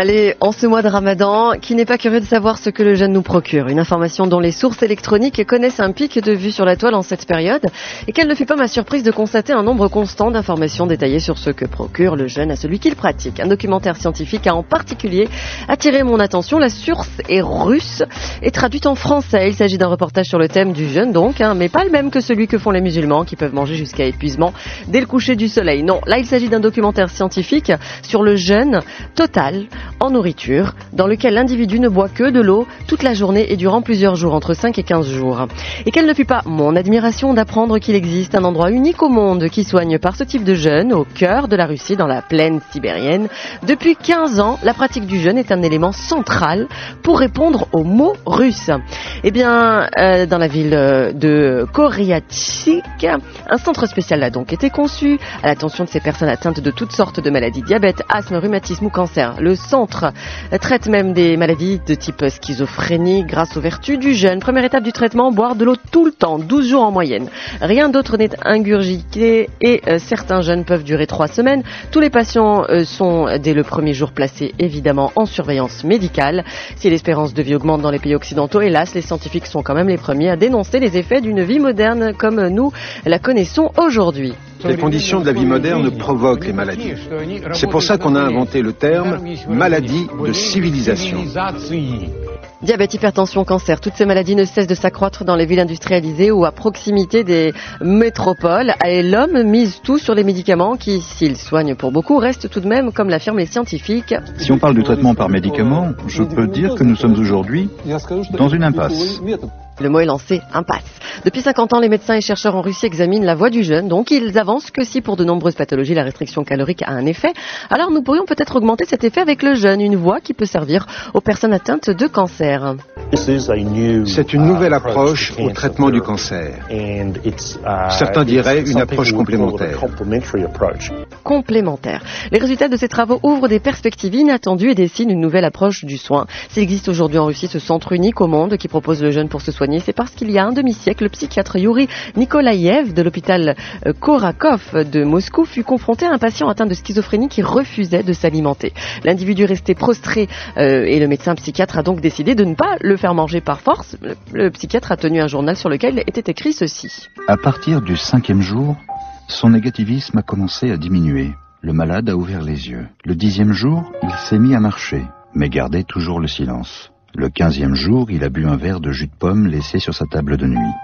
Allez, en ce mois de Ramadan, qui n'est pas curieux de savoir ce que le jeûne nous procure? Une information dont les sources électroniques connaissent un pic de vues sur la toile en cette période, et quelle ne fut pas ma surprise de constater un nombre constant d'informations détaillées sur ce que procure le jeûne à celui qui le pratique. Un documentaire scientifique a en particulier attiré mon attention. La source est russe et traduite en français. Il s'agit d'un reportage sur le thème du jeûne donc, mais pas le même que celui que font les musulmans qui peuvent manger jusqu'à épuisement dès le coucher du soleil. Non, là il s'agit d'un documentaire scientifique sur le jeûne total en nourriture, dans lequel l'individu ne boit que de l'eau toute la journée et durant plusieurs jours, entre 5 et 15 jours. Et quelle ne fut pas mon admiration d'apprendre qu'il existe un endroit unique au monde qui soigne par ce type de jeûne, au cœur de la Russie, dans la plaine sibérienne. Depuis 15 ans, la pratique du jeûne est un élément central pour répondre aux mots russes. Eh bien, dans la ville de Koryatchik, un centre spécial a donc été conçu à l'attention de ces personnes atteintes de toutes sortes de maladies, diabète, asthme, rhumatisme ou cancer. Le centre traite même des maladies de type schizophrénie grâce aux vertus du jeûne. Première étape du traitement, boire de l'eau tout le temps, 12 jours en moyenne. Rien d'autre n'est ingurgité et certains jeûnes peuvent durer 3 semaines. Tous les patients sont dès le premier jour placés évidemment en surveillance médicale. Si l'espérance de vie augmente dans les pays occidentaux, hélas, les scientifiques sont quand même les premiers à dénoncer les effets d'une vie moderne comme nous la connaissons aujourd'hui. Les conditions de la vie moderne provoquent les maladies. C'est pour ça qu'on a inventé le terme « maladie de civilisation ». Diabète, hypertension, cancer, toutes ces maladies ne cessent de s'accroître dans les villes industrialisées ou à proximité des métropoles. Et l'homme mise tout sur les médicaments qui, s'ils soignent pour beaucoup, restent tout de même, comme l'affirment les scientifiques. Si on parle du traitement par médicaments, je peux dire que nous sommes aujourd'hui dans une impasse. Le mot est lancé, impasse. Depuis 50 ans, les médecins et chercheurs en Russie examinent la voie du jeûne. Donc, ils avancent que si pour de nombreuses pathologies, la restriction calorique a un effet, alors nous pourrions peut-être augmenter cet effet avec le jeûne, une voie qui peut servir aux personnes atteintes de cancer. C'est une nouvelle approche au traitement du cancer. Certains diraient une approche complémentaire. Complémentaire. Les résultats de ces travaux ouvrent des perspectives inattendues et dessinent une nouvelle approche du soin. S'il existe aujourd'hui en Russie ce centre unique au monde qui propose le jeûne pour se soigner, c'est parce qu'il y a un demi-siècle, le psychiatre Yuri Nikolaïev de l'hôpital Korakov de Moscou fut confronté à un patient atteint de schizophrénie qui refusait de s'alimenter. L'individu restait prostré et le médecin psychiatre a donc décidé de ne pas le faire manger par force. Le psychiatre a tenu un journal sur lequel était écrit ceci. À partir du 5e jour, son négativisme a commencé à diminuer. Le malade a ouvert les yeux. Le 10e jour, il s'est mis à marcher, mais gardait toujours le silence. Le 15e jour, il a bu un verre de jus de pomme laissé sur sa table de nuit.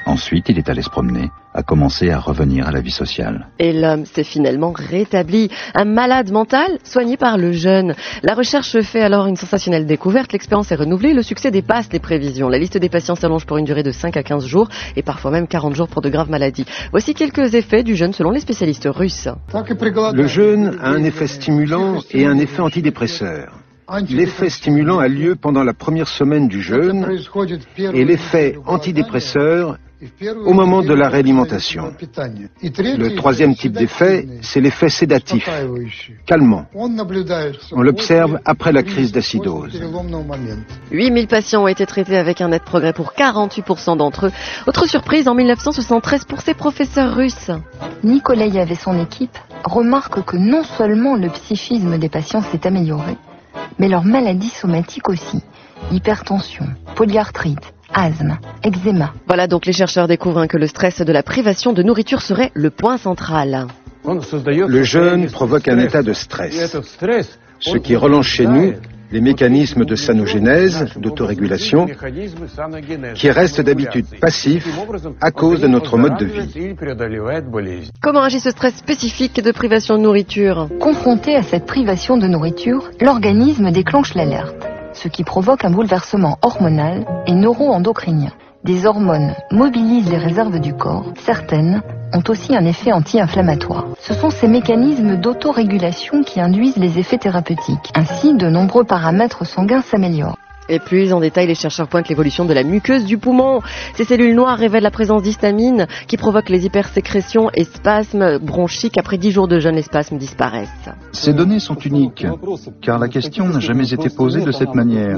Ensuite, il est allé se promener, a commencé à revenir à la vie sociale. Et l'homme s'est finalement rétabli. Un malade mental soigné par le jeûne. La recherche fait alors une sensationnelle découverte. L'expérience est renouvelée. Le succès dépasse les prévisions. La liste des patients s'allonge pour une durée de 5 à 15 jours et parfois même 40 jours pour de graves maladies. Voici quelques effets du jeûne selon les spécialistes russes. Le jeûne a un effet stimulant et un effet antidépresseur. L'effet stimulant a lieu pendant la première semaine du jeûne et l'effet antidépresseur au moment de la réalimentation. Le troisième type d'effet, c'est l'effet sédatif, calmant. On l'observe après la crise d'acidose. 8000 patients ont été traités avec un net progrès pour 48% d'entre eux. Autre surprise, en 1973 pour ces professeurs russes. Nikolaïev et son équipe remarquent que non seulement le psychisme des patients s'est amélioré, mais leurs maladies somatiques aussi. Hypertension, polyarthrite, asthme, eczéma. Voilà donc les chercheurs découvrent que le stress de la privation de nourriture serait le point central. Le jeûne provoque un état de stress, ce qui relance chez nous les mécanismes de sanogénèse, d'autorégulation, qui restent d'habitude passifs à cause de notre mode de vie. Comment agit ce stress spécifique de privation de nourriture? Confronté à cette privation de nourriture, l'organisme déclenche l'alerte, ce qui provoque un bouleversement hormonal et neuro-endocrinien. Des hormones mobilisent les réserves du corps, certaines ont aussi un effet anti-inflammatoire. Ce sont ces mécanismes d'autorégulation qui induisent les effets thérapeutiques. Ainsi, de nombreux paramètres sanguins s'améliorent. Et plus en détail, les chercheurs pointent l'évolution de la muqueuse du poumon. Ces cellules noires révèlent la présence d'histamine qui provoque les hypersécrétions et spasmes bronchiques. Après 10 jours de jeûne, les spasmes disparaissent. Ces données sont uniques, car la question n'a jamais été posée de cette manière.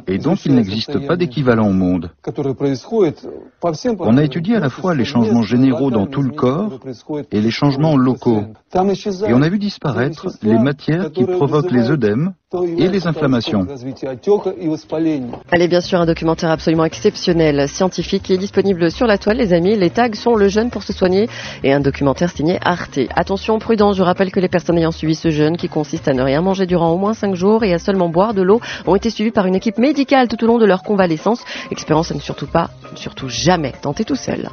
Et donc il n'existe pas d'équivalent au monde. On a étudié à la fois les changements généraux dans tout le corps et les changements locaux. Et on a vu disparaître les matières qui provoquent les œdèmes et les inflammations. Allez, bien sûr, un documentaire absolument exceptionnel, scientifique, qui est disponible sur la toile, les amis. Les tags sont le jeûne pour se soigner et un documentaire signé Arte. Attention, prudence, je rappelle que les personnes ayant suivi ce jeûne, qui consiste à ne rien manger durant au moins 5 jours et à seulement boire de l'eau, ont été suivies par une équipe médicale tout au long de leur convalescence. Expérience à ne surtout jamais tenter tout seul.